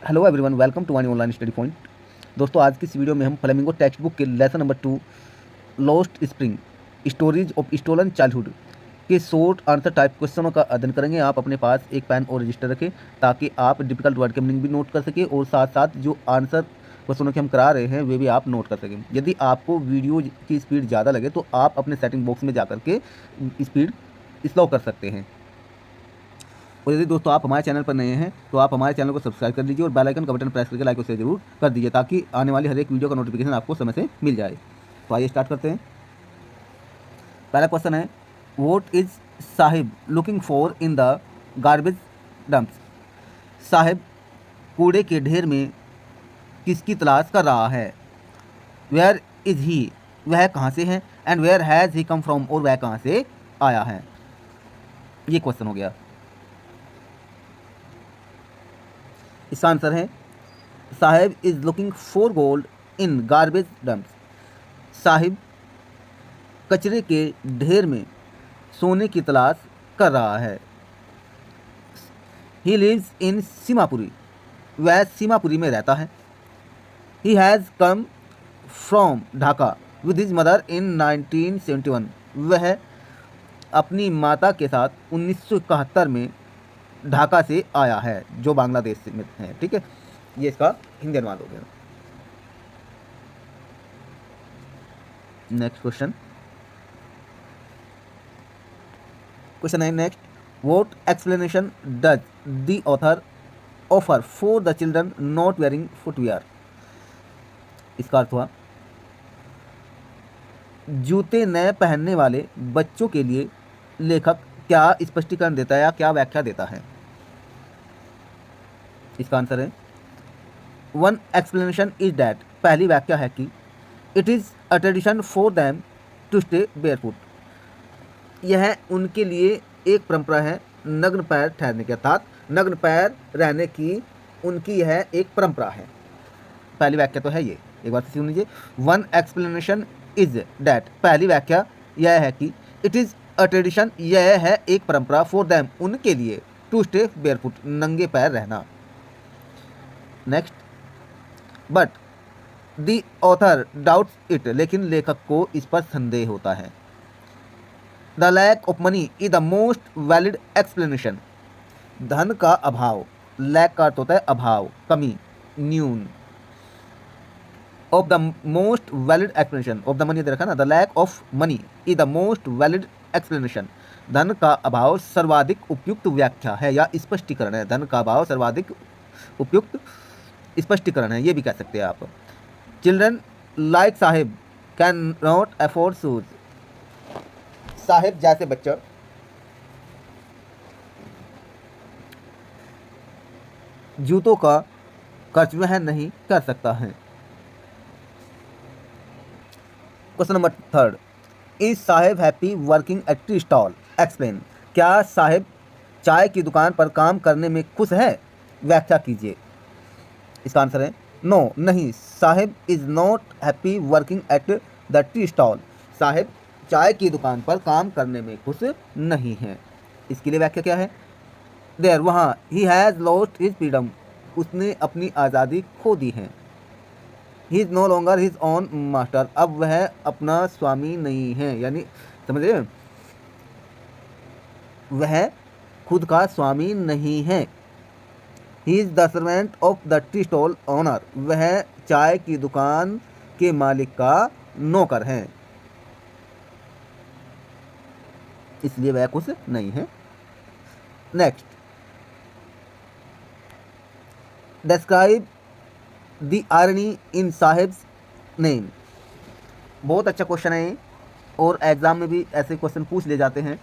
Hello everyone, welcome to Vani online study point. दोस्तों, आज की इस वीडियो में हम फ्लेमिंगो टेक्स्ट बुक के lesson number 2 lost spring stories of stolen childhood के शॉर्ट आंसर टाइप क्वेश्चनों का अध्ययन करेंगे। आप अपने पास एक पेन और रजिस्टर रखें ताकि आप डिफिकल्ट वर्ड के मीनिंग भी नोट कर सकें और साथ साथ जो आंसर क्वेश्चनों के हम करा रहे हैं वे भी आप नोट कर सकें। यदि आपको वीडियो की स्पीड ज़्यादा लगे तो आप अपने सेटिंग बॉक्स में जा करके स्पीड स्लो कर सकते हैं। और यदि दोस्तों आप हमारे चैनल पर नए हैं तो आप हमारे चैनल को सब्सक्राइब कर लीजिए और बेल आइकन का बटन प्रेस करके लाइक और शेयर जरूर कर दीजिए ताकि आने वाली हर एक वीडियो का नोटिफिकेशन आपको समय से मिल जाए। तो आइए स्टार्ट करते हैं। पहला क्वेश्चन है, what is Sahib looking for in the garbage dumps. Sahib कूड़े के ढेर में किसकी तलाश कर रहा है। वेयर इज ही, वह कहाँ से है। And where has he come from, और वह कहाँ से आया है। ये क्वेश्चन हो गया। इसका आंसर है, Sahib is looking for gold in garbage dumps. Sahib कचरे के ढेर में सोने की तलाश कर रहा है। ही लिव्स इन सीमापुरी, वह सीमापुरी में रहता है। He has come from Dhaka with his mother in 1971, वह अपनी माता के साथ 1971 में ढाका से आया है जो बांग्लादेश में है। ठीक है, ये इसका हिंदी अनुवाद हो गया। नेक्स्ट क्वेश्चन है next, what explanation does the author offer for the children not wearing footwear. इसका अर्थ हुआ, जूते न पहनने वाले बच्चों के लिए लेखक क्या स्पष्टीकरण देता है या क्या व्याख्या देता है। इसका आंसर है, वन एक्सप्लेनेशन इज डैट, पहली व्याख्या है कि it is a tradition for them to stay barefoot, यह उनके लिए एक परंपरा है नग्न पैर ठहरने के, अर्थात नग्न पैर रहने की उनकी यह एक परंपरा है। पहली व्याख्या तो है ये, एक बार सुन लीजिए। वन एक्सप्लेनेशन इज डैट, पहली व्याख्या यह है कि इट इज़ अ ट्रेडिशन, यह है एक परंपरा, फॉर दैम उनके लिए, टू स्टे बेयरफुट नंगे पैर रहना। Next, but the author doubts it, लेकिन लेखक को इस पर संदेह होता है। The lack of money is the most valid explanation, धन का अभाव, लैक का अर्थ होता है अभाव, कमी, न्यून। Of the most valid explanation, of the money दे रखा ना, the lack of money is the most valid explanation, धन का अभाव सर्वाधिक उपयुक्त व्याख्या है या स्पष्टीकरण है। धन का अभाव सर्वाधिक उपयुक्त स्पष्टीकरण है, ये भी कह सकते हैं आप। Children like Sahib can not afford shoes, Sahib जैसे बच्चा जूतों का खर्च वह नहीं कर सकता है। Question number 3, is Sahib happy working at tea stall, explain, क्या साहिब चाय की दुकान पर काम करने में खुश है, व्याख्या कीजिए। इसका आंसर है, नो, नहीं, Sahib is not happy working at the tea stall, Sahib चाय की दुकान पर काम करने में खुश नहीं है। इसके लिए व्याख्या क्या है, देयर, वहाँ, he has lost his freedom, उसने अपनी आज़ादी खो दी है। He is no longer his own master, अब वह अपना स्वामी नहीं है, यानी समझे, वह खुद का स्वामी नहीं है। He is the servant of the tea stall owner, वह चाय की दुकान के मालिक का नौकर है, इसलिए वह खुश नहीं है। Next, describe the irony in sahibs name, बहुत अच्छा क्वेश्चन है ये और एग्जाम में भी ऐसे क्वेश्चन पूछ ले जाते हैं।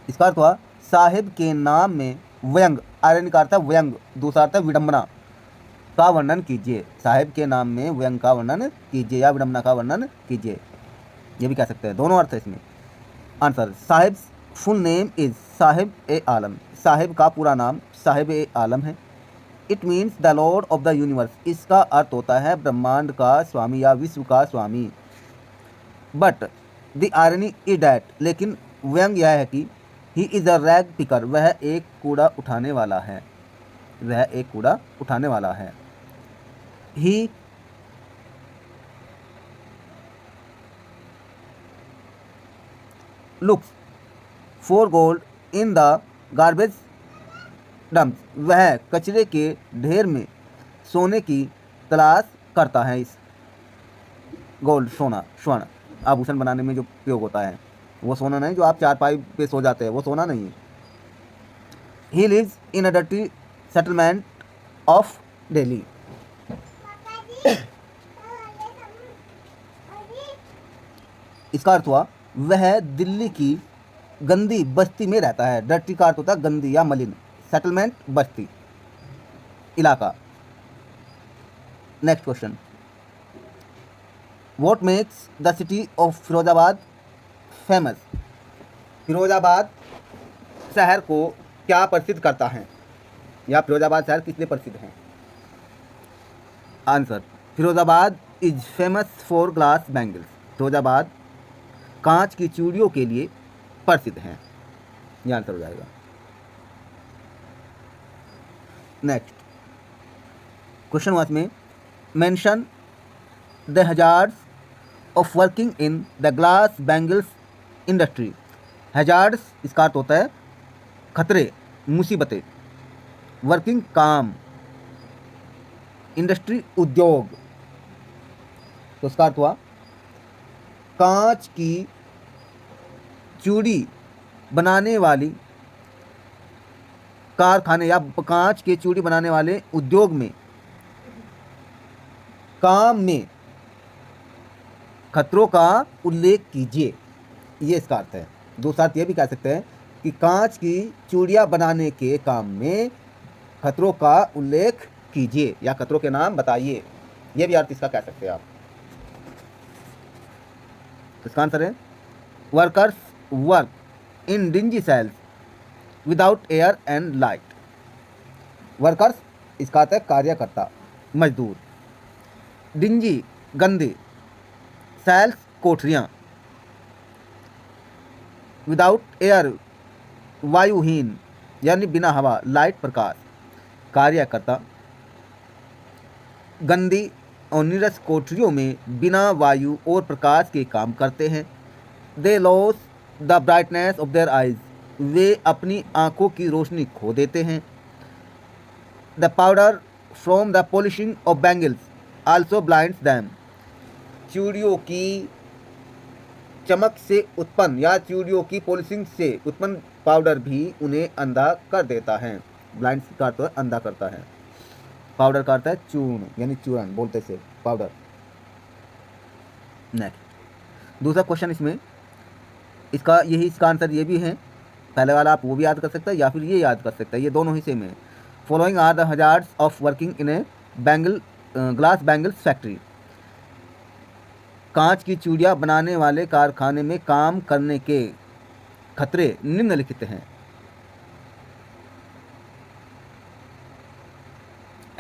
इसका अर्थ हुआ, साहिब के नाम में व्यंग, आयरनी का अर्थ है व्यंग, दूसरा अर्थ है विडंबना, का वर्णन कीजिए। साहिब के नाम में व्यंग का वर्णन कीजिए या विडंबना का वर्णन कीजिए, ये भी कह सकते हैं, दोनों अर्थ है इसमें। Answer, Saheb full name is Saheb e Alam, Saheb का पूरा नाम साहिब ए आलम है। It means the lord of the universe, इसका अर्थ होता है ब्रह्मांड का स्वामी या विश्व का स्वामी। But the irony is that, लेकिन व्यंग यह है कि he is a rag picker, वह एक कूड़ा उठाने वाला है, वह एक कूड़ा उठाने वाला है। He looks for gold in the garbage dump, वह कचरे के ढेर में सोने की तलाश करता है। इस गोल्ड सोना, स्वर्ण आभूषण बनाने में जो प्रयोग होता है वो सोना नहीं, जो आप चारपाई पे सो जाते हैं वो सोना नहीं है। He lives in a dirty settlement of Delhi, इसका अर्थ हुआ वह दिल्ली की गंदी बस्ती में रहता है। डर्टी का अर्थ होता है गंदी या मलिन, सेटलमेंट बस्ती, इलाका। Next question, what makes the city of Firozabad famous, Firozabad शहर को क्या प्रसिद्ध करता है, या फिरोजाबाद शहर किस लिए प्रसिद्ध है? Answer, Firozabad is famous for glass bangles, Firozabad कांच की चूड़ियों के लिए प्रसिद्ध हैं। यह आंसर हो जाएगा। नेक्स्ट क्वेश्चन 1 में mention the hazards of working in the glass bangles industry. Hazards इसका अर्थ होता है खतरे, मुसीबतें, वर्किंग काम, इंडस्ट्री उद्योग, तो इसका अर्थ हुआ कांच की चूड़ी बनाने वाली कारखाने या कांच के चूड़ी बनाने वाले उद्योग में काम में खतरों का उल्लेख कीजिए, ये इसका अर्थ है। दूसरा अर्थ ये भी कह सकते हैं कि कांच की चूड़ियाँ बनाने के काम में खतरों का उल्लेख कीजिए या खतरों के नाम बताइए, ये भी अर्थ इसका कह सकते हैं आप। इसका आंसर है workers work in dingy cells without air and light. Workers इसका अर्थ है कार्यकर्ता, मजदूर, डिंजी गंदे, सेल्स कोठरियाँ, विदाउट एयर वायुहीन यानी बिना हवा, लाइट प्रकाश, कार्यकर्ता गंदी और नीरस कोठरियों में बिना वायु और प्रकाश के काम करते हैं। They lose the brightness of their eyes, वे अपनी आंखों की रोशनी खो देते हैं। The powder from the polishing of bangles also blinds them, चूड़ियों की चमक से उत्पन्न या चूड़ियों की पॉलिशिंग से उत्पन्न पाउडर भी उन्हें अंधा कर देता है। ब्लाइंड का अर्थ है अंधा करता है, पाउडर का अर्थ है चूर्ण यानी चूर्ण बोलते से पाउडर। नेक्स्ट दूसरा क्वेश्चन इसमें इसका आंसर ये भी है, पहले वाला आप वो भी याद कर सकते हैं या फिर ये याद कर सकते हैं, ये दोनों ही सेम है। Following are the hazards of working in a glass bangles factory, कांच की चूड़ियाँ बनाने वाले कारखाने में काम करने के खतरे निम्नलिखित हैं।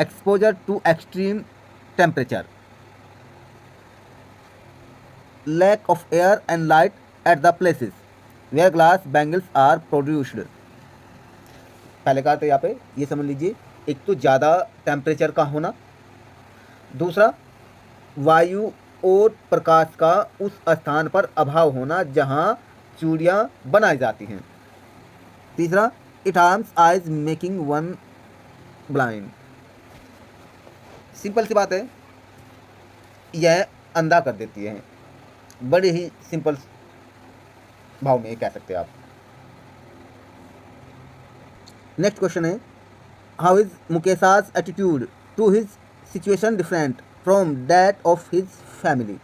Exposure to extreme temperature, lack of air and light at the places where glass bangles are produced. पहले कहा था यहाँ पे ये समझ लीजिए, एक तो ज़्यादा टेम्परेचर का होना, दूसरा वायु और प्रकाश का उस स्थान पर अभाव होना जहाँ चूड़ियाँ बनाई जाती हैं, तीसरा it harms eyes making one blind. Simple सी बात है, यह अंधा कर देती है, बड़े ही सिंपल भाव में कह सकते हैं आप। Next question is how is Mukesh's attitude to his situation different from that of his family.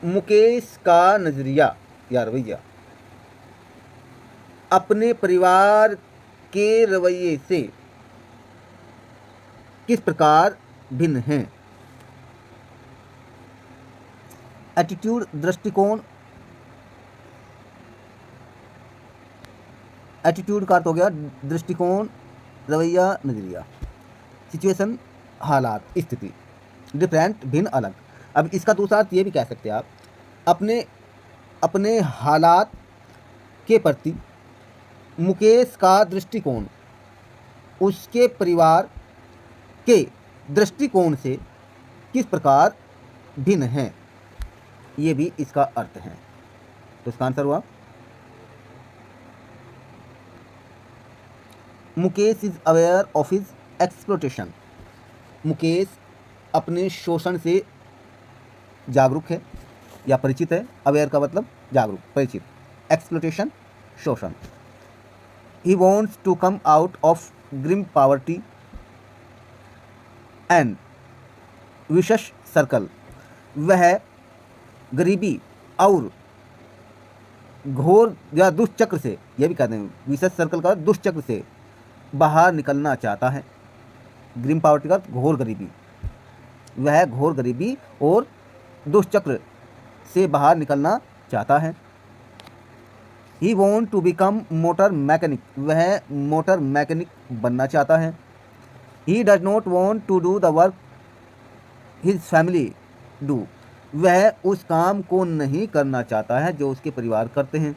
Mukesh का नजरिया या रवैया अपने परिवार के रवैये से किस प्रकार भिन्न है। एटीट्यूड दृष्टिकोण, एटीट्यूड का अर्थ हो गया दृष्टिकोण, रवैया, नजरिया। सिचुएशन हालात, स्थिति, डिफरेंट भिन्न, अलग। अब इसका दूसरा अर्थ ये भी कह सकते हैं आप अपने हालात के प्रति मुकेश का दृष्टिकोण उसके परिवार के दृष्टिकोण से किस प्रकार भिन्न है, ये भी इसका अर्थ है। तो इसका आंसर हुआ Mukesh is aware of his exploitation. Mukesh अपने शोषण से जागरूक है या परिचित है। अवेयर का मतलब जागरूक, परिचित। एक्सप्लोटेशन शोषण। He wants to come out of grim poverty and vicious circle. वह गरीबी और घोर या दुष्चक्र से, यह भी कहते हैं विशेष सर्कल का दुष्चक्र से बाहर निकलना चाहता है। ग्रिम पॉवर्टी का घोर गरीबी, वह घोर गरीबी और दुष्चक्र से बाहर निकलना चाहता है। He want to become motor mechanic. वह मोटर मैकेनिक बनना चाहता है। He does not want to do the work his family do. वह उस काम को नहीं करना चाहता है जो उसके परिवार करते हैं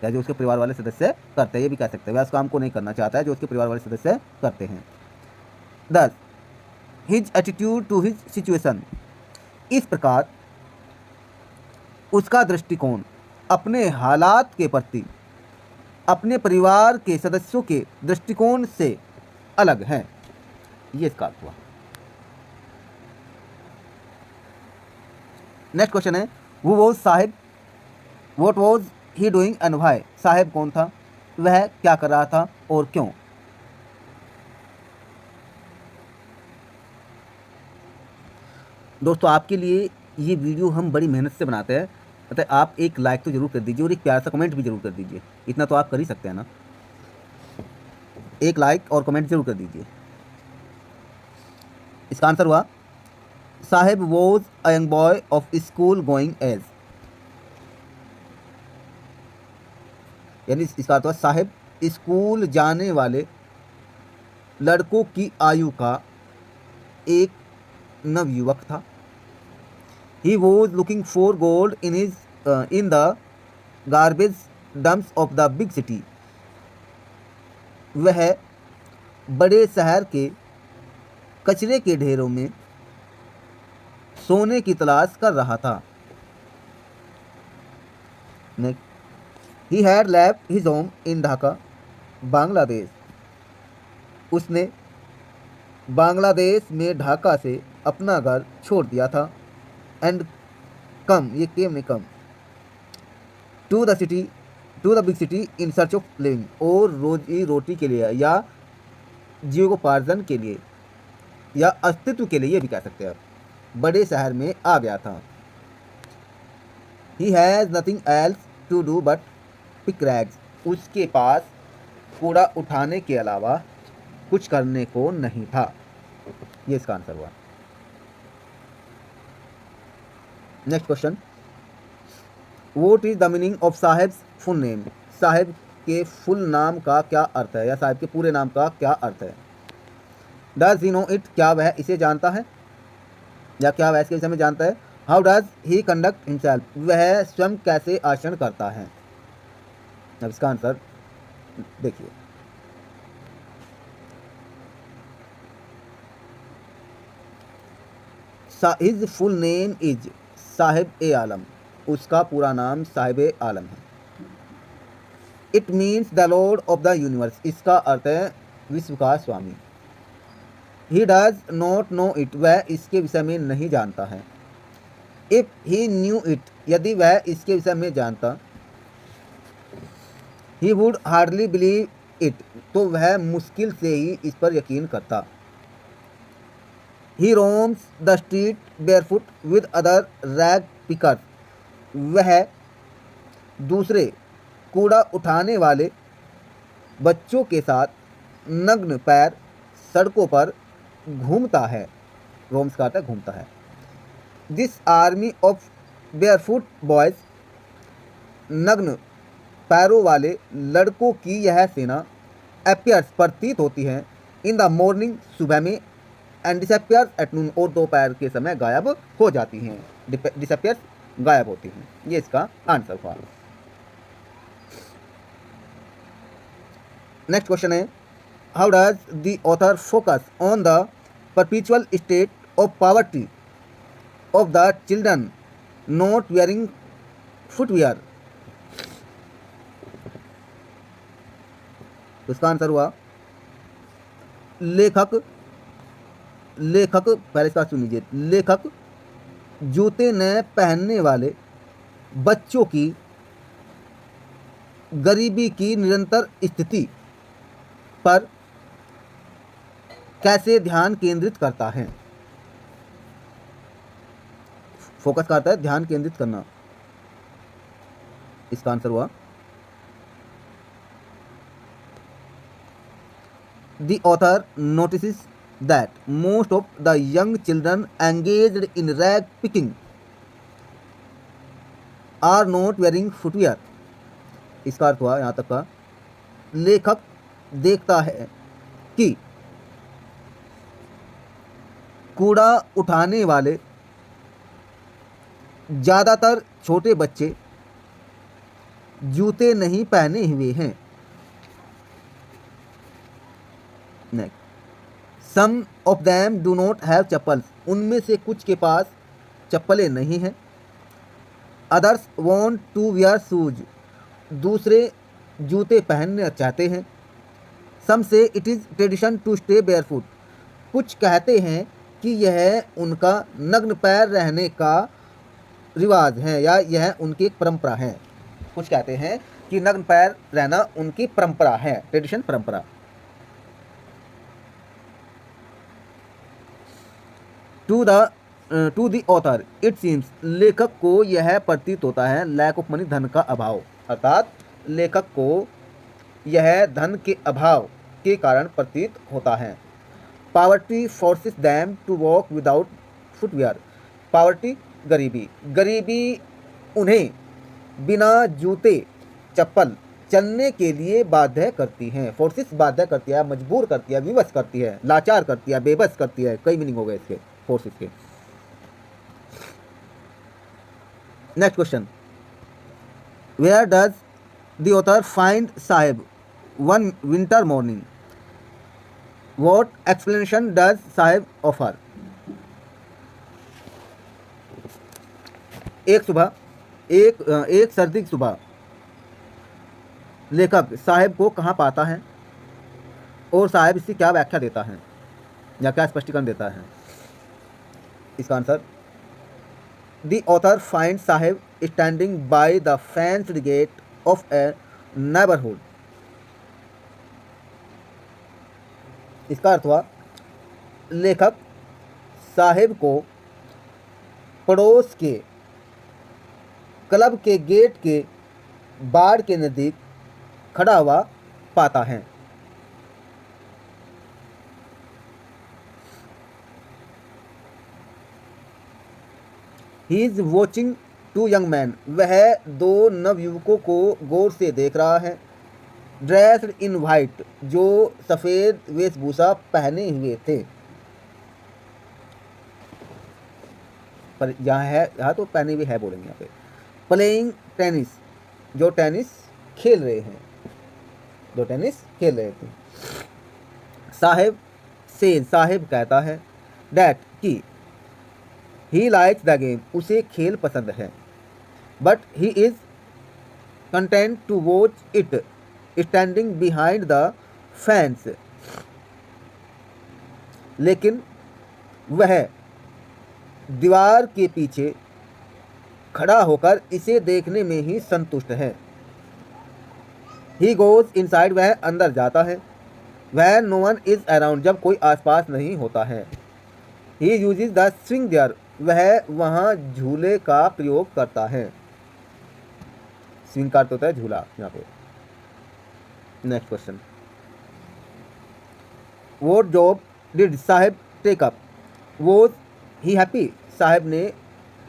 या जो उसके परिवार वाले सदस्य करते हैं, ये भी कह सकते हैं। वह उस काम को नहीं करना चाहता है जो उसके परिवार वाले सदस्य करते हैं। 10. His attitude to his situation. इस प्रकार उसका दृष्टिकोण अपने हालात के प्रति अपने परिवार के सदस्यों के दृष्टिकोण से अलग है, ये इसका अर्थ हुआ। नेक्स्ट क्वेश्चन है वो was Sahib, what was he doing and why. Sahib कौन था, वह क्या कर रहा था और क्यों। दोस्तों आपके लिए ये वीडियो हम बड़ी मेहनत से बनाते हैं, मतलब आप एक लाइक तो जरूर कर दीजिए और एक प्यार सा कमेंट भी जरूर कर दीजिए। इतना तो आप कर ही सकते हैं ना, एक लाइक और कमेंट जरूर कर दीजिए। इसका आंसर हुआ Saheb was a young boy of school going age. यानी इसका अर्थ हुआ साहिब स्कूल जाने वाले लड़कों की आयु का एक नवयुवक था। He was looking for gold in the garbage dumps of the big city. वह बड़े शहर के कचरे के ढेरों में सोने की तलाश कर रहा था। He had left his home in Dhaka, Bangladesh. उसने बांग्लादेश में ढाका से अपना घर छोड़ दिया था। एंड कम, ये केम ने come, to the big city in search of living. और रोजी रोटी के लिए या जीवकोपार्जन के लिए या अस्तित्व के लिए, ये भी कह सकते हैं आप, बड़े शहर में आ गया था। He has nothing else to do but pick rags. उसके पास कूड़ा उठाने के अलावा कुछ करने को नहीं था, ये इसका आंसर हुआ। Next question, what is the meaning of sahibs full name. Sahib के फुल नाम का क्या अर्थ है या साहिब के पूरे नाम का क्या अर्थ है। डज ही नो इट, क्या वह इसे जानता है या क्या वह इसके विषय में जानता है। How does he conduct himself, वह स्वयं कैसे आचरण करता है। अब इसका आंसर देखिए, his full name is Saheb e Alam. उसका पूरा नाम साहिब ए आलम है। It means the lord of the universe, इसका अर्थ है विश्व का स्वामी। He does not know it, वह इसके विषय में नहीं जानता है। इफ ही न्यू इट, यदि वह इसके विषय में जानता। He would hardly believe it, तो वह मुश्किल से ही इस पर यकीन करता। He roams the street barefoot with other rag pickers. वह दूसरे कूड़ा उठाने वाले बच्चों के साथ नग्न पैर सड़कों पर घूमता है। रोम्स का आता घूमता है। This army of barefoot boys, नग्न पैरों वाले लड़कों की यह सेना, अपीयर्स प्रतीत होती है, इन द मॉर्निंग सुबह में, एंड डिसअपियर्स एट नून, और दोपहर के समय गायब हो जाती हैं। डिसअपियर्स गायब होती हैं, ये इसका आंसर हुआ। Next question is, how does the author focus on the perpetual state of poverty of the children not wearing footwear. तो इसका आंसर हुआ लेखक पहले इसका सुन लीजिए, लेखक जूते न पहनने वाले बच्चों की गरीबी की निरंतर स्थिति पर कैसे ध्यान केंद्रित करता है। फोकस करता है, ध्यान केंद्रित करना। इसका आंसर हुआ the author notices that most of the young children engaged in rag picking are not wearing footwear। इसका अर्थ हुआ यहाँ तक का, लेखक देखता है कि कूड़ा उठाने वाले ज़्यादातर छोटे बच्चे जूते नहीं पहने हुए हैं। Next, some of them do not have chappals, उनमें से कुछ के पास चप्पलें नहीं हैं। Others want to wear shoes, दूसरे जूते पहनना चाहते हैं। Some say it is tradition to stay barefoot, कुछ कहते हैं कि यह उनका नग्न पैर रहने का रिवाज है या यह उनकी एक परंपरा है। कुछ कहते हैं कि नग्न पैर रहना उनकी परंपरा है, ट्रेडिशन, परंपरा। To the author it seems, लेखक को यह प्रतीत होता है, लैक ऑफ मनी, धन का अभाव, अर्थात लेखक को यह धन के अभाव के कारण प्रतीत होता है। Poverty forces them to walk without footwear, poverty गरीबी उन्हें बिना जूते चप्पल चलने के लिए बाध्य करती है। फोर्सेस बाध्य करती है, मजबूर करती है, विवश करती है, लाचार करती है, बेबस करती है, कई मीनिंग हो गए इसके फोर्सेस के। Next question, where does the author find Saheb one winter morning, what explanation does Saheb offer. एक सर्दी की सुबह लेखक साहेब को कहाँ पाता है और साहेब इसकी क्या व्याख्या देता है या क्या स्पष्टीकरण देता है। इसका answer, the author find Saheb standing by the fenced gate of a neighbourhood. इसका अर्थ हुआ लेखक साहेब को पड़ोस के क्लब के गेट के बाड़ के नज़दीक खड़ा हुआ पाता है। He is watching two young man, वह दो नवयुवकों को गौर से देख रहा है। ड्रेस्ड इन वाइट, जो सफ़ेद वेशभूषा पहने हुए थे। पर यहाँ तो पहने हुए है बोलेंगे यहाँ पे। प्लेइंग टेनिस, जो टेनिस खेल रहे हैं, जो टेनिस खेल रहे थे। साहेब कहता है डैट कि ही लाइक्स द गेम, उसे खेल पसंद है। But he is content to watch it standing behind the fence, लेकिन वह दीवार के पीछे खड़ा होकर इसे देखने में ही संतुष्ट है। ही गोज इनसाइड, वह अंदर जाता है। वह नो वन इज अराउंड, जब कोई आसपास नहीं होता है। ही यूजेज द स्विंग देयर, वह वहाँ झूले का प्रयोग करता है। स्विंग का अर्थ होता है झूला यहाँ पे। Next question, what job did Saheb take up, was he happy, Saheb ने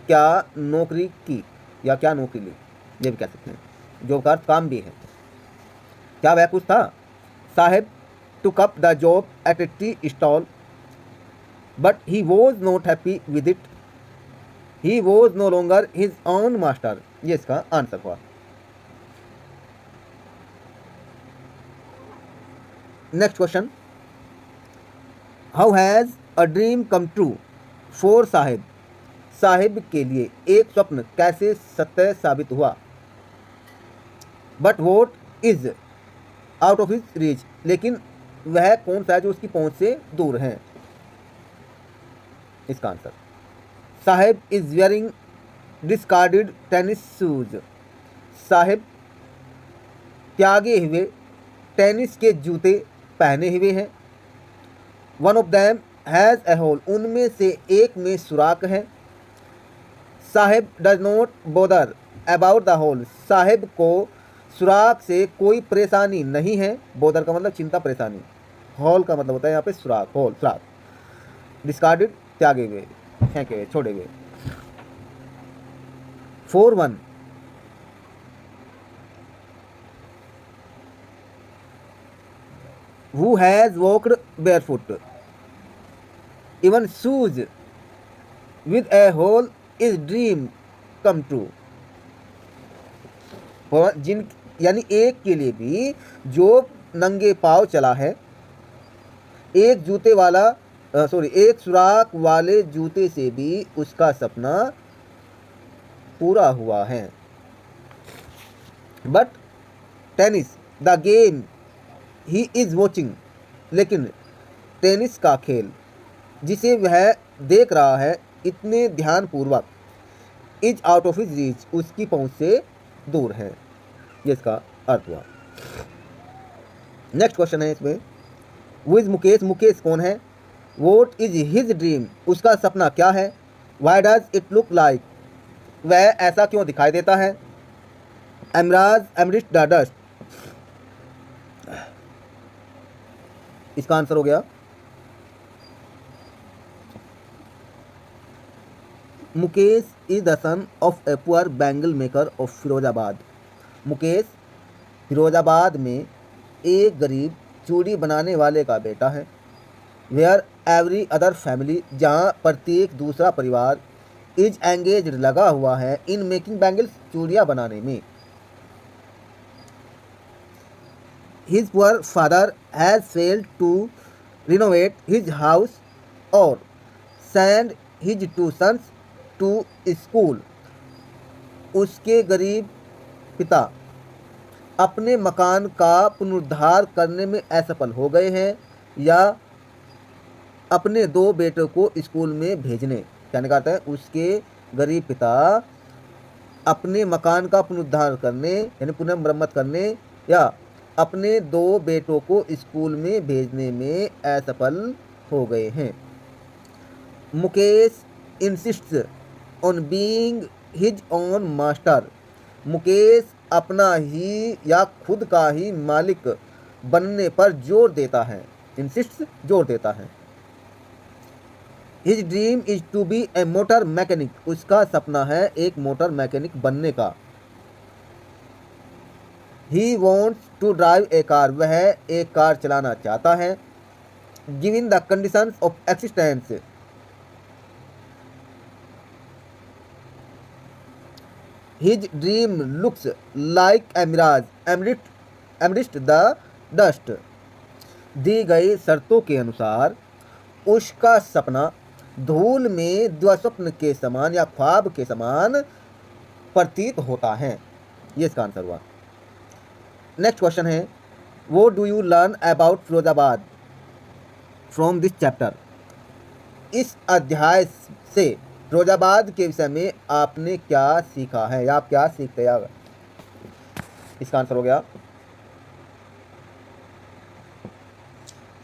क्या नौकरी की या क्या नौकरी ली, ये भी कह सकते हैं। जॉब का अर्थ काम भी है। क्या वह कुछ था। Saheb took up the job at a tea stall but he was not happy with it, he was no longer his own master, ये इसका आंसर हुआ। Next question, how has a dream come true for Saheb, Saheb के लिए एक स्वप्न कैसे सत्य साबित हुआ। But what is out of his reach, लेकिन वह कौन सा है जो उसकी पहुंच से दूर है। इसका answer, Saheb is wearing discarded tennis shoes, Saheb त्यागे हुए टेनिस के जूते पहने हुए हैं। One of them has a hole, उनमें से एक में सुराख है। Saheb does not bother about the hole, Saheb को सुराख से कोई परेशानी नहीं है। बोदर का मतलब चिंता, परेशानी। हॉल का मतलब होता है यहाँ पे सुराख, होल सुराख। डिस्कार्डेड त्यागे हुए, फेंके हुए, छोड़े हुए। 4-1, who has walked barefoot, even shoes with a hole is dream come true, और जिन यानी एक के लिए भी जो नंगे पाँव चला है, एक जूते वाला एक सुराख वाले जूते से भी उसका सपना पूरा हुआ है। But tennis the game he is watching, लेकिन टेनिस का खेल जिसे वह देख रहा है इतने ध्यानपूर्वक, is out of his reach, उसकी पहुंच से दूर है। ये इसका अर्थ हुआ। नेक्स्ट क्वेश्चन है इसमें, वो इज मुकेश, मुकेश कौन है। वोट इज हिज ड्रीम, उसका सपना क्या है। Why does it look like, वह ऐसा क्यों दिखाई देता है। एमराज एमरिस्ट द डस्ट, इसका आंसर हो गया Mukesh is the son of a poor bangle maker of Firozabad, Mukesh Firozabad में एक गरीब चूड़ी बनाने वाले का बेटा है। वेयर एवरी अदर फैमिली, जहाँ प्रत्येक दूसरा परिवार इज एंगेज लगा हुआ है इन मेकिंग बैंगल्स, चूड़ियाँ बनाने में। His poor father has failed to renovate his house और send his two sons to school, उसके गरीब पिता अपने मकान का पुनरुद्धार करने में असफल हो गए हैं या अपने दो बेटों को स्कूल में भेजने, कहने का अर्थ है उसके गरीब पिता अपने मकान का पुनरुद्धार करने यानी पुनर्मरम्मत करने या अपने दो बेटों को स्कूल में भेजने में असफल हो गए हैं। Mukesh इंसिस्ट्स on being his own master, Mukesh अपना ही या खुद का ही मालिक बनने पर जोर देता है। इंसिस्ट्स जोर देता है। His dream is to be a motor mechanic, उसका सपना है एक मोटर मैकेनिक बनने का। He wants to drive a car, वह एक कार चलाना चाहता है। Given the conditions of existence, his dream looks like a mirage amidst the dust, दी गई शर्तों के अनुसार उसका सपना धूल में दुस्वप्न के समान या ख्वाब के समान प्रतीत होता है। ये इसका आंसर हुआ। नेक्स्ट क्वेश्चन है, वो do you learn about Firozabad from this chapter, इस अध्याय से फिरोजाबाद के विषय में आपने क्या सीखा है या आप क्या सीखते हैं। इसका आंसर हो गया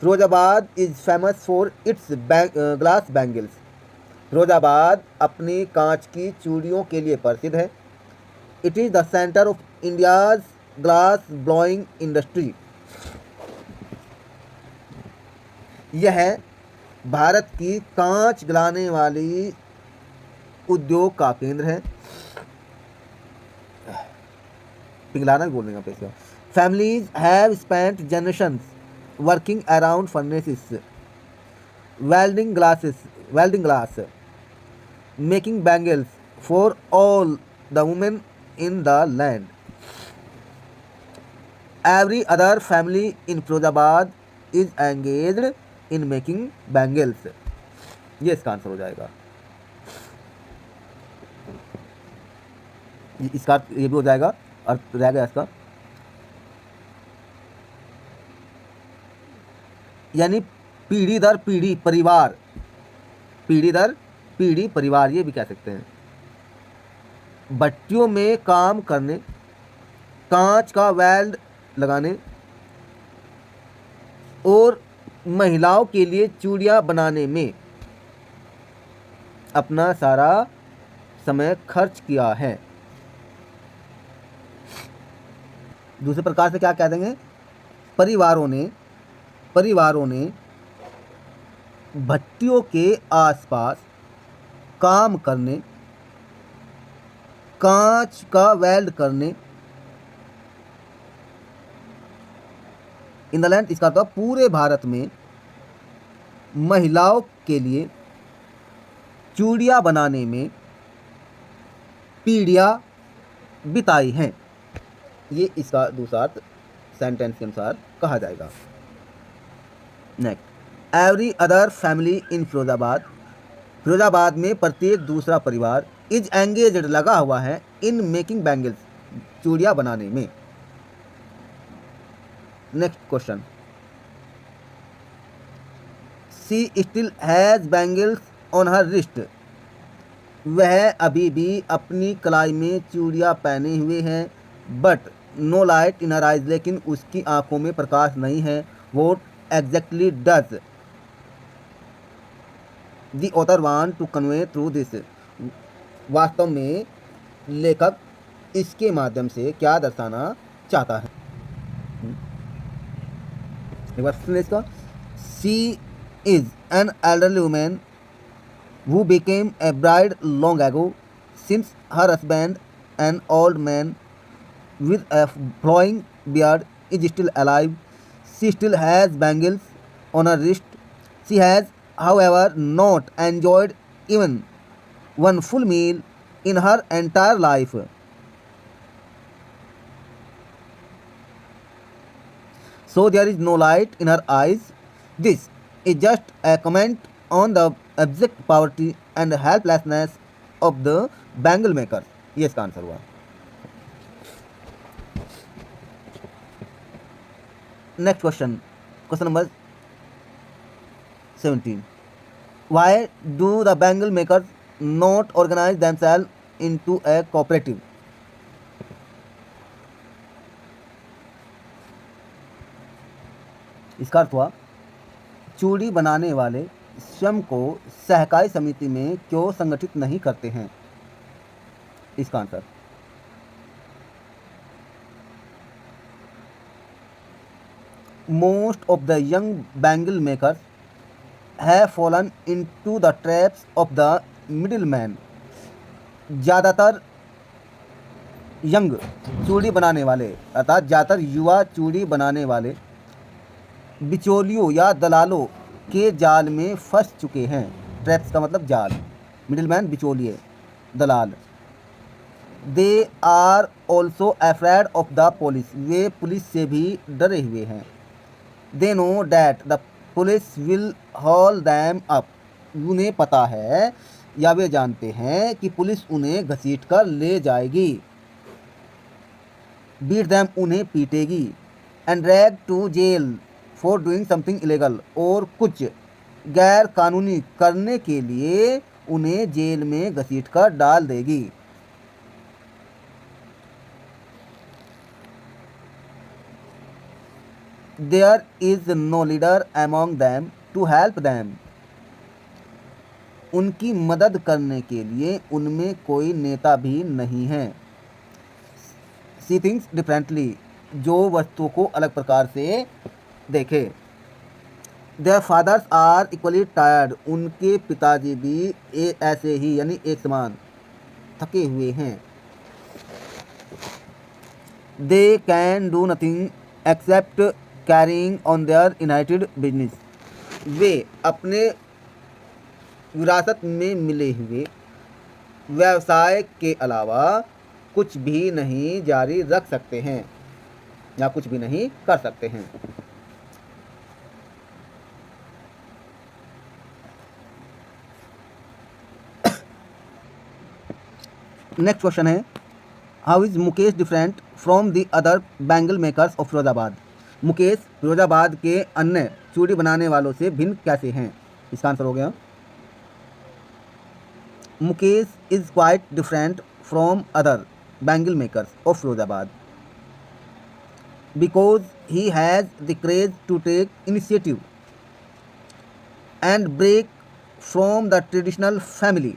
Firozabad is famous for its glass bangles, Firozabad अपनी कांच की चूड़ियों के लिए प्रसिद्ध है। It is the centre of India's glass blowing industry, यह भारत की कांच गलाने वाली उद्योग का केंद्र है। पिघलाना भी बोल देंगे आप। Families have spent generations working around furnaces, welding glass, making bangles for all the women in the land. Every other family in Firozabad is engaged in making bangles. ये इसका आंसर हो जाएगा। इसका ये भी हो जाएगा और रह गया इसका, यानी पीढ़ी दर पीढ़ी परिवार, पीढ़ी दर पीढ़ी परिवार ये भी कह सकते हैं। भट्टियों में काम करने, कांच का वेल्ड लगाने और महिलाओं के लिए चूड़ियाँ बनाने में अपना सारा समय खर्च किया है। दूसरे प्रकार से क्या कह देंगे, परिवारों ने भट्टियों के आसपास काम करने, कांच का वेल्ड करने, इन द लैंड, इसका मतलब पूरे भारत में महिलाओं के लिए चूड़ियाँ बनाने में पीढ़ियाँ बिताई हैं। ये इसका दूसरा अर्थ सेंटेंस के अनुसार कहा जाएगा। Next, every other family in Firozabad में प्रत्येक दूसरा परिवार इज एंगेज्ड लगा हुआ है इन मेकिंग बैंगल्स, चूड़ियाँ बनाने में। Next question, she still has bangles on her wrist, वह अभी भी अपनी कलाई में चूड़ियाँ पहने हुए हैं। But no light in her eyes, लेकिन उसकी आंखों में प्रकाश नहीं है। What exactly does the author want to convey through this, वास्तव में लेखक इसके माध्यम से क्या दर्शाना चाहता है। एक बार सुनिए इसका, she is an elderly women who became a bride long ago, since her husband, an old man with a flowing beard, is still alive. She still has bangles on her wrist. She has, however, not enjoyed even one full meal in her entire life. So there is no light in her eyes. This is just a comment on the abject poverty and helplessness of the bangle maker. ये इसका answer हुआ। Next question number 17, why do the bangle makers not organize themselves into a cooperative? इसका अर्थ हुआ, चूड़ी बनाने वाले स्वयं को सहकारी समिति में क्यों संगठित नहीं करते हैं। इसका answer, most of the young bangle makers have fallen into the traps of the middle man. ज़्यादातर यंग चूड़ी बनाने वाले अर्थात ज़्यादातर युवा चूड़ी बनाने वाले बिचौलियों या दलालों के जाल में फंस चुके हैं। ट्रैप्स का मतलब जाल, मिडिलमैन बिचौलिए, दलाल। They are also afraid of the police, वे पुलिस से भी डरे हुए हैं। They know that the police will haul them up, उन्हें पता है या वे जानते हैं कि पुलिस उन्हें घसीट कर ले जाएगी। बीट दैम, उन्हें पीटेगी। And drag to jail for doing something illegal, और कुछ गैर कानूनी करने के लिए उन्हें जेल में घसीट कर डाल देगी। There is no leader among them to help them, उनकी मदद करने के लिए उनमें कोई नेता भी नहीं है। सी थिंग्स डिफरेंटली, जो वस्तुओं को अलग प्रकार से देखे। Their fathers are equally tired, उनके पिताजी भी ऐसे ही यानी एक समान थके हुए हैं। They can do nothing except carrying on their inherited business, वे अपने विरासत में मिले हुए व्यवसाय के अलावा कुछ भी नहीं जारी रख सकते हैं या कुछ भी नहीं कर सकते हैं। Next question is, how is Mukesh different from the other bangle makers of Firozabad? Mukesh Firozabad के अन्य चूड़ी बनाने वालों से भिन्न कैसे हैं? इसका आंसर हो गया, Mukesh is quite different from other bangle makers of Firozabad because he has the courage to take initiative and break from the traditional family.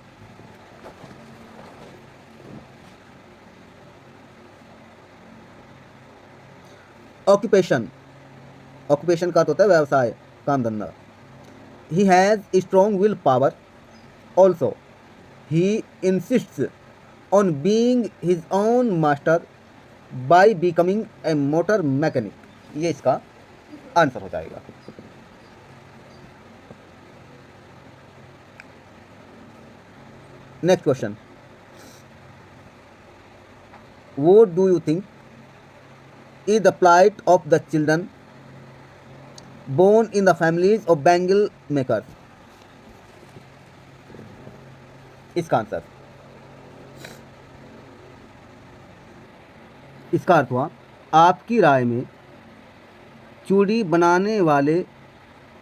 Occupation का तो होता है व्यवसाय, काम धंधा. He has a strong will power. Also, he insists on being his own master by becoming a motor mechanic. ये इसका answer हो जाएगा. Next question, what do you think is the plight of the children born in the families of bangle makers? इसका answer, इसका अर्थ हुआ, आपकी राय में चूड़ी बनाने वाले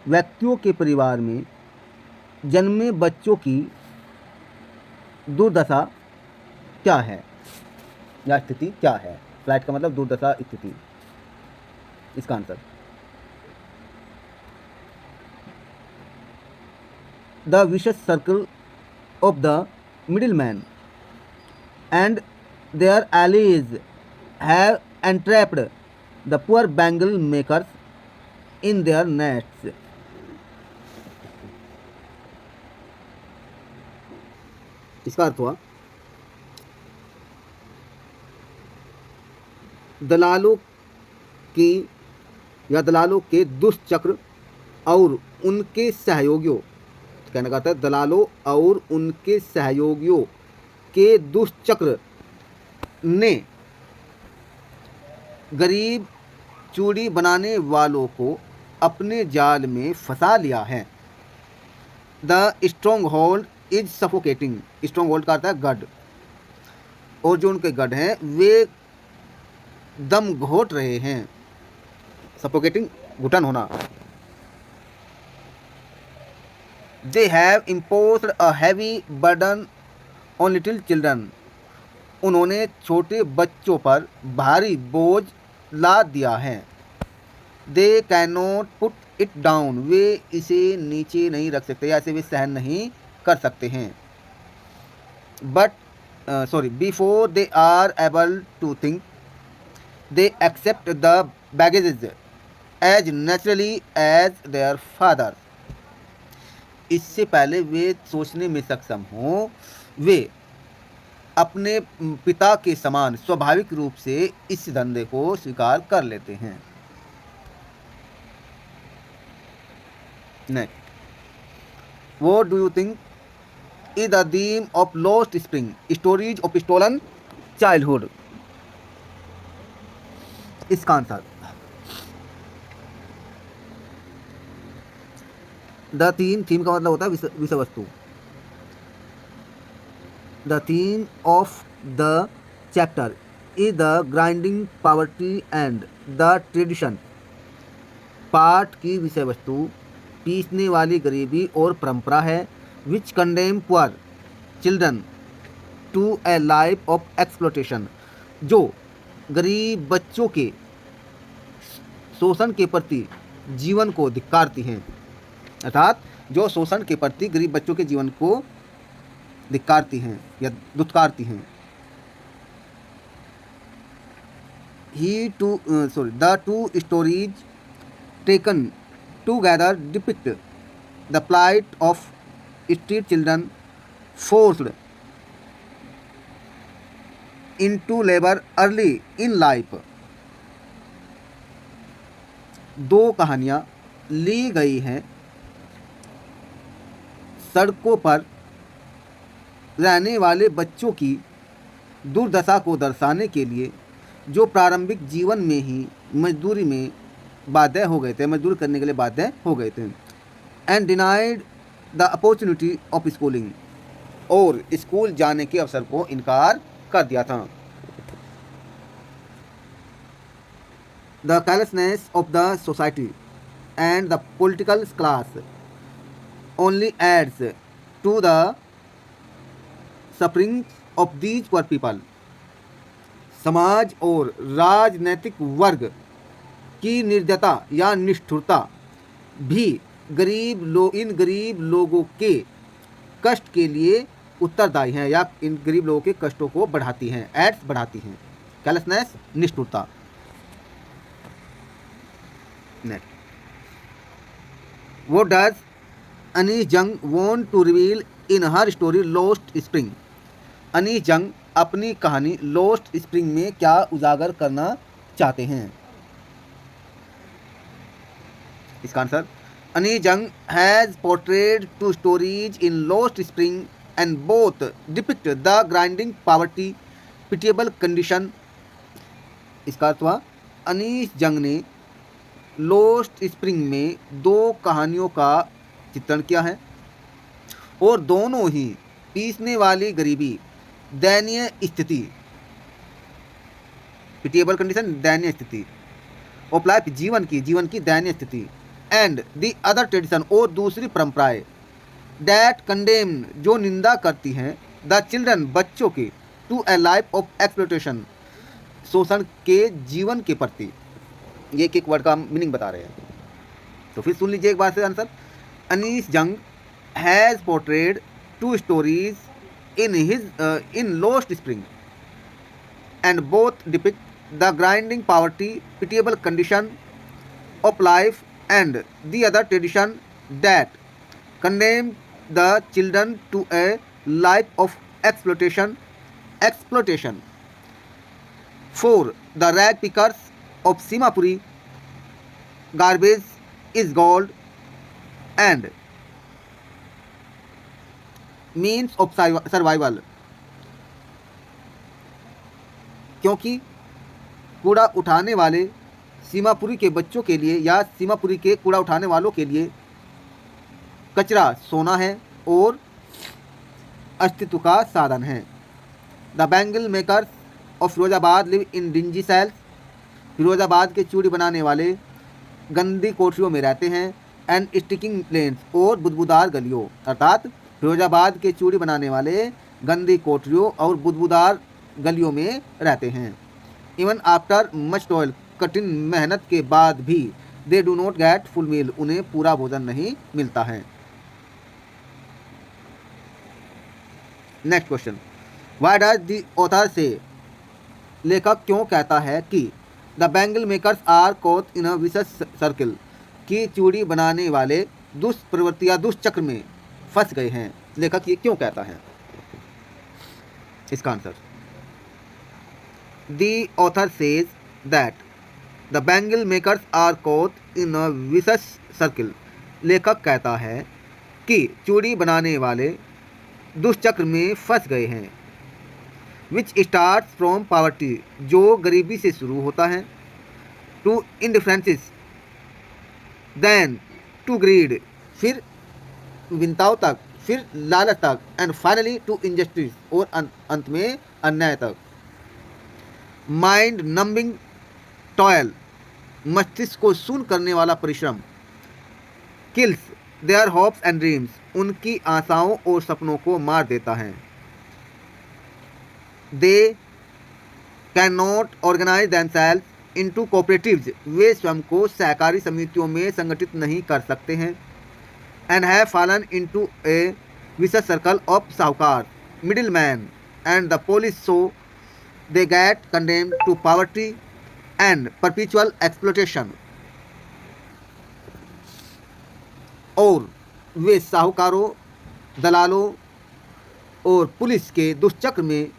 व्यक्तियों के परिवार में जन्मे बच्चों की दुर्दशा क्या है या स्थिति क्या है? फ्लैट का मतलब दुर्दशा स्थिति. इसका answer, the vicious circle of the middle man and their allies have entrapped the poor bangle makers in their nets. इसका अर्थ हुआ, दलालों की या दलालों के दुष्चक्र और उनके सहयोगियों, कहने का था दलालों और उनके सहयोगियों के दुष्चक्र ने गरीब चूड़ी बनाने वालों को अपने जाल में फंसा लिया है. The strong hold is suffocating. Strong hold का अर्थ है गढ़, और जो उनके गढ़ हैं वे दम घोट रहे हैं. सफोकेटिंग, घुटन होना. They have imposed a heavy burden on little children. उन्होंने छोटे बच्चों पर भारी बोझ लाद दिया है. They can not put it down. वे इसे नीचे नहीं रख सकते, या इसे वे सहन नहीं कर सकते हैं. Before they are able to think they accept the baggages as naturally as their father. इससे पहले वे सोचने में सक्षम हों, वे अपने पिता के समान स्वाभाविक रूप से इस धंधे को स्वीकार कर लेते हैं. Next, what do you think is the theme of lost spring? Stories of stolen childhood. इसका आंसर, द थीम का मतलब होता है विषय वस्तु. The theme of the chapter is the grinding poverty and the tradition. पाठ की विषय वस्तु पीसने वाली गरीबी और परंपरा है. Which condemn poor children to a life of exploitation. जो गरीब बच्चों के शोषण के प्रति जीवन को धिक्कारती हैं. अर्थात जो शोषण के प्रति गरीब बच्चों के जीवन को धिक्कारती हैं या दुत्कारती हैं. The two stories taken together depict the plight of street children forced into labor early in life. दो कहानियाँ ली गई हैं सड़कों पर रहने वाले बच्चों की दुर्दशा को दर्शाने के लिए, जो प्रारंभिक जीवन में ही मजदूरी में बाध्य हो गए थे, मजदूरी करने के लिए बाध्य हो गए थे. And denied the opportunity of schooling. और स्कूल जाने के अवसर को इनकार कर दिया था। The carelessness of the society and the political class only adds to the suffering of these poor people. समाज और राजनैतिक वर्ग की निर्दयता या निष्ठुरता भी इन गरीब लोगों के कष्ट के लिए उत्तरदायी हैं या इन गरीब लोगों के कष्टों को बढ़ाती हैं, एड्स बढ़ाती हैं। कैलसनेस, निष्ठुरता। नेक्स्ट, वो does Anees Jung want to reveal in her story Lost Spring. Anees Jung अपनी कहानी लॉस्ट स्प्रिंग में क्या उजागर करना चाहते हैं? इसका answer, Anees Jung has portrayed two stories in Lost Spring and both depict the grinding poverty pitiable condition. इसका अर्थ हुआ, अनीस जंग ने लॉस्ट स्प्रिंग में दो कहानियों का चित्रण किया है और दोनों ही पीसने वाली गरीबी, दयनीय स्थिति, पिटिएबल कंडीशन, दयनीय स्थिति ऑफ लाइफ, जीवन की दयनीय स्थिति, एंड द अदर ट्रेडिशन, और दूसरी परंपराएं, दैट कंडेम, जो निंदा करती हैं, द चिल्ड्रन, बच्चों के, to a life of exploitation, शोषण के जीवन के प्रति। ये एक वर्ड का मीनिंग बता रहे हैं। तो फिर सुन लीजिए एक बार से answer. Anees Jung has portrayed two stories in Lost Spring and both depict the grinding poverty, pitiable condition of life and the other tradition that condemn the children to a life of exploitation. For the rag pickers of Simapuri, garbage is gold and means of survival. क्योंकि कूड़ा उठाने वाले सीमापुरी के बच्चों के लिए या सीमापुरी के कूड़ा उठाने वालों के लिए कचरा सोना है और अस्तित्व का साधन है। The bangle makers of Firozabad live in dingy cells. Firozabad के चूड़ी बनाने वाले गंदी कोठरियों में रहते हैं। एंड स्टिकिंग लेन्स, और बुदबुदार गलियों, अर्थात फिरोजाबाद के चूड़ी बनाने वाले गंदी कोठरियों और बुदबुदार गलियों में रहते हैं। इवन आफ्टर मच टॉयल, कठिन मेहनत के बाद भी, they do not get full meal, उन्हें पूरा भोजन नहीं मिलता है। Next question, why does the author say, लेखक क्यों कहता है कि the bangle makers are caught in a vicious circle, कि चूड़ी बनाने वाले दुष्प्रवृत्ति या दुष्चक्र में फंस गए हैं। लेखक ये क्यों कहता है? इसका answer, the author says that the bangle makers are caught in a vicious circle. लेखक कहता है कि चूड़ी बनाने वाले दुष्चक्र में फंस गए हैं। विच स्टार्ट्स फ्रॉम पॉवर्टी, जो गरीबी से शुरू होता है, टू इंडिफरेंसेस, देन टू ग्रीड, फिर विंताओं तक, फिर लालच तक, एंड फाइनली टू इंजस्टिस, और अंत में अन्याय तक। माइंड नंबिंग टॉयल, मस्तिष्क को शून्य करने वाला परिश्रम, kills their hopes and dreams, उनकी आशाओं और सपनों को मार देता है। They can not organise themselves into cooperatives, वे स्वयं को सहकारी समितियों में संगठित नहीं कर सकते हैं। And have fallen into a vicious circle of साहूकार, middle man and the police, so they get condemned to poverty and perpetual exploitation. और वे साहूकारों, दलालों और पुलिस के दुष्चक्र में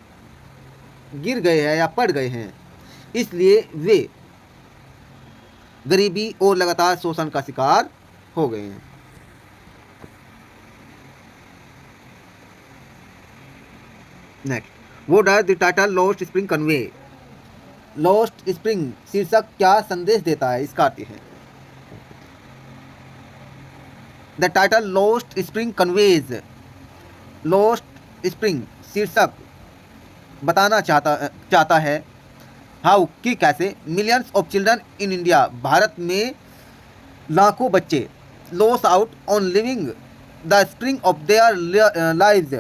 गिर गए हैं या पड़ गए हैं, इसलिए वे गरीबी और लगातार शोषण का शिकार हो गए हैं। नेक्स्ट, वो does the title lost spring convey. Lost spring शीर्षक क्या संदेश देता है? इसका अर्थ है, the title lost spring conveys lost spring शीर्षक बताना चाहता है हाउ कि कैसे millions of children in India, Bharat में लाखों बच्चे loss out on living the spring of their lives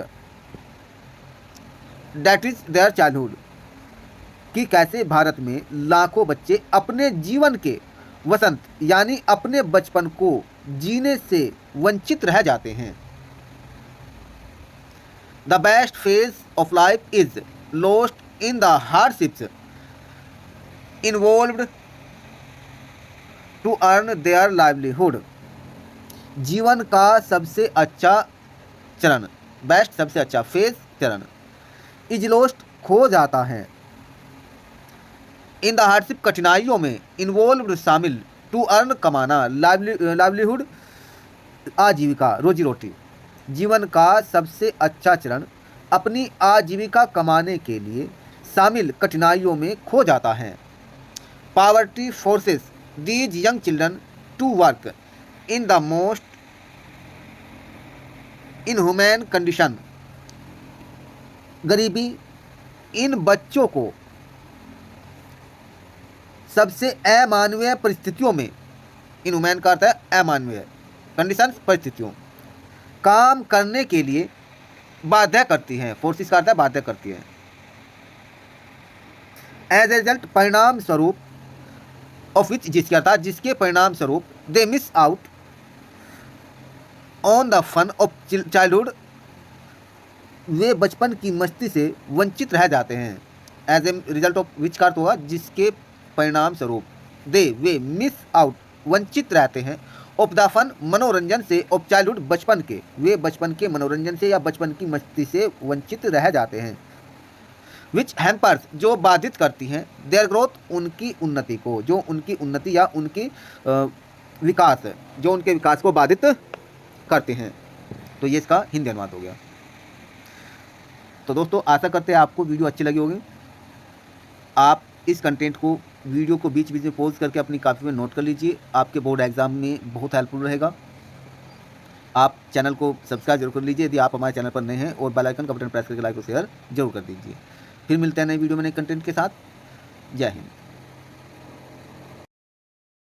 that is their childhood, कि कैसे भारत में लाखों बच्चे अपने जीवन के वसंत यानी अपने बचपन को जीने से वंचित रह जाते हैं। The best phase of life is lost in the hardships involved to earn their livelihood, जीवन का सबसे अच्छा चरण, बेस्ट सबसे अच्छा फेज चरण, इज लॉस्ट खो जाता है, इन द हार्डशिप कठिनाइयों में, इन्वॉल्व्ड शामिल, टू अर्न कमाना, लाइवलीहुड आजीविका रोजी रोटी, जीवन का सबसे अच्छा चरण अपनी आजीविका कमाने के लिए शामिल कठिनाइयों में खो जाता है। Poverty forces these young children to work in the most inhuman condition, गरीबी इन बच्चों को सबसे अमानवीय परिस्थितियों में, इनह्यूमन का अर्थ है अमानवीय, कंडीशन परिस्थितियों, काम करने के लिए बाध्य करती हैं, फोर्सेस का अर्थ है बाध्य करती है। एज ए रिजल्ट परिणाम स्वरूप ऑफ विच, जिसके अर्थात जिसके परिणाम स्वरूप, they miss out on the fun of childhood, वे बचपन की मस्ती से वंचित रह जाते हैं। As a result of which का अर्थ होगा जिसके परिणाम स्वरूप, दे वे मिस आउट वंचित रहते हैं, ऑफ द फन मनोरंजन से, ऑफ चाइल्डहुड बचपन के, वे बचपन के मनोरंजन से या बचपन की मस्ती से वंचित रह जाते हैं। विच हैम्पर्स, जो बाधित करती हैं, देयर ग्रोथ, उनकी उन्नति को, जो उनकी उन्नति या उनकी विकास, जो उनके विकास को बाधित करते हैं। तो ये इसका हिंदी अनुवाद हो गया। तो दोस्तों आशा करते हैं आपको वीडियो अच्छी लगी होगी। आप इस कंटेंट को वीडियो को बीच बीच में पॉज करके अपनी कॉपी में नोट कर लीजिए, आपके बोर्ड एग्जाम में बहुत हेल्पफुल रहेगा। आप चैनल को सब्सक्राइब जरूर कर लीजिए यदि आप हमारे चैनल पर नए हैं, और बेल आइकन का बटन प्रेस करके लाइक और शेयर जरूर कर दीजिए। फिर मिलते हैं नई वीडियो में नए कंटेंट के साथ। जय हिंद।